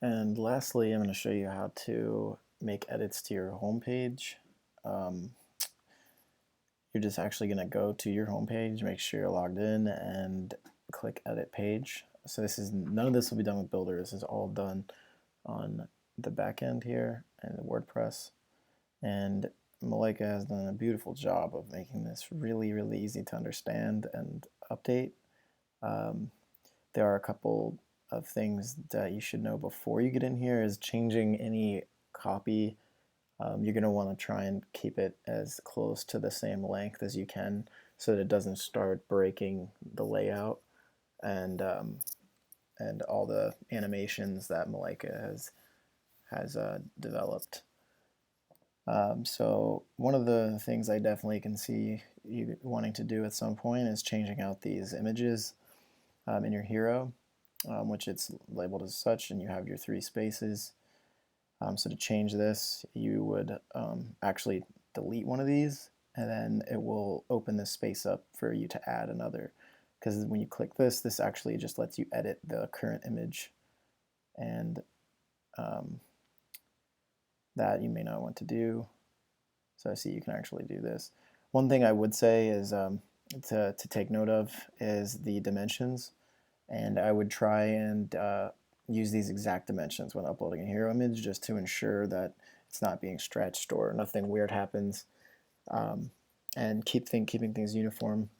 And lastly, I'm going to show you how to make edits to your homepage. Um, you're just actually going to go to your homepage, make sure you're logged in, and click Edit Page. So none of this will be done with Builder. This is all done on the back end here and WordPress. And Malika has done a beautiful job of making this really, really easy to understand and update. Um, there are a couple of things that you should know before you get in here is changing any copy. You're going to want to try and keep it as close to the same length as you can so that it doesn't start breaking the layout and all the animations that Malika has developed. So one of the things I definitely can see you wanting to do at some point is changing out these images in your hero, which it's labeled as such, and you have your 3 spaces. So to change this, you would actually delete one of these, and then it will open this space up for you to add another. Because when you click this, this actually just lets you edit the current image, and um, that you may not want to do. So I see you can actually do this. One thing I would say is to take note of is the dimensions, and I would try and use these exact dimensions when uploading a hero image just to ensure that it's not being stretched or nothing weird happens, and keeping things uniform.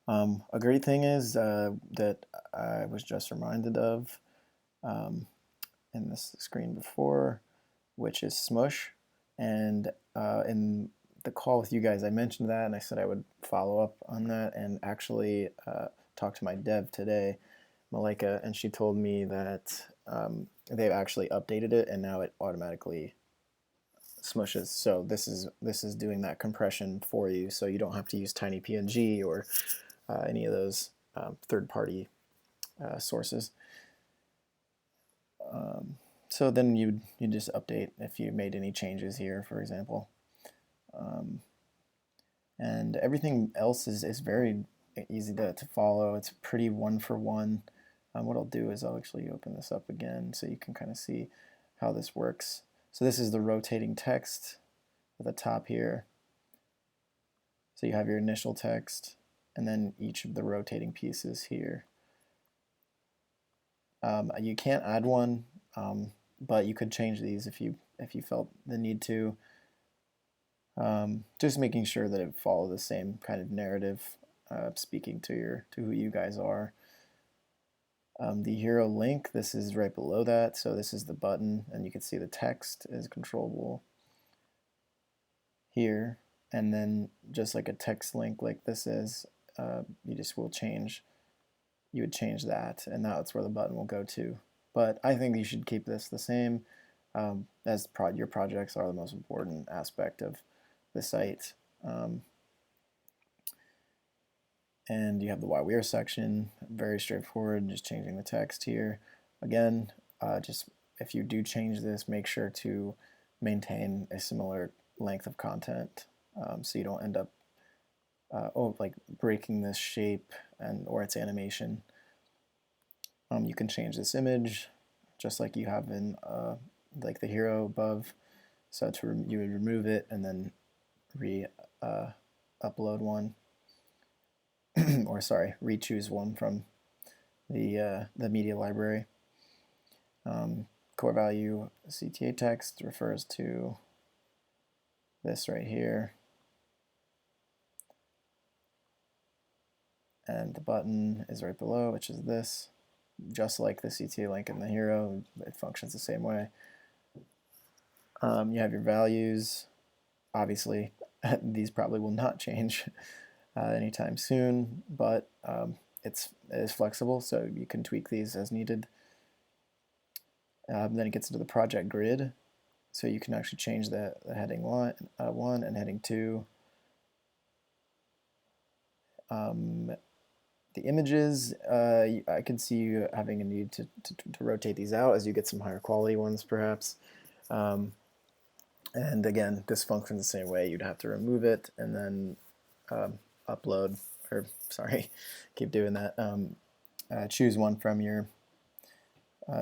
A great thing is that I was just reminded of um, in this screen before, which is Smush. And in the call with you guys, I mentioned that, and I said I would follow up on that and actually talk to my dev today, Malika, and she told me that they've actually updated it, and now it automatically smushes. So this is doing that compression for you, so you don't have to use TinyPNG or any of those third-party sources. So then you just update if you made any changes here, for example. And everything else is very easy to follow. It's pretty one for one. What I'll do is I'll actually open this up again so you can kind of see how this works. So this is the rotating text at the top here. So you have your initial text and then each of the rotating pieces here. You can't add one, but you could change these if you felt the need to. Just making sure that it follow the same kind of narrative, speaking to who you guys are. The hero link, this is right below that, so this is the button, and you can see the text is controllable here, and then just like a text link like this is, you just will change, you would change that, and that's where the button will go to. But I think you should keep this the same, as your projects are the most important aspect of the site. And you have the Why We're section, very straightforward, just changing the text here. Again, just if you do change this, make sure to maintain a similar length of content, so you don't end up like breaking this shape or its animation. You can change this image just like you have in like the hero above. So you would remove it and then upload one. Or sorry, re-choose one from the media library. Core value CTA text refers to this right here, and the button is right below, which is this. Just like the CTA link in the hero, it functions the same way. You have your values. Obviously, these probably will not change anytime soon, but it is flexible, so you can tweak these as needed. Then it gets into the project grid, so you can actually change the heading 1 and heading 2. The images, I can see you having a need to rotate these out as you get some higher quality ones, perhaps. And again, this functions the same way. You'd have to remove it and then upload, or sorry, keep doing that. Choose one from your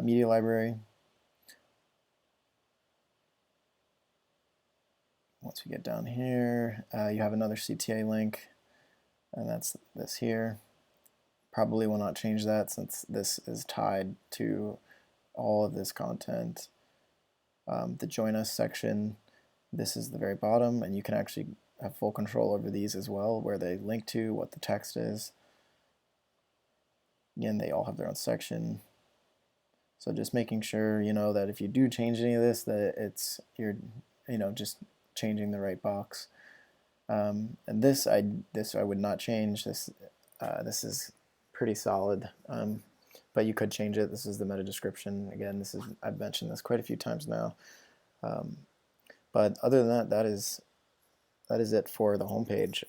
media library. Once we get down here, you have another CTA link, and that's this here. Probably will not change that since this is tied to all of this content. The Join Us section, this is the very bottom, and you can actually have full control over these as well, where they link to, what the text is. Again, they all have their own section. So just making sure, that if you do change any of this, that you're just changing the right box. And this I would not change. This is pretty solid, but you could change it. This is the meta description. Again, I've mentioned this quite a few times now. But other than that, that is it for the homepage.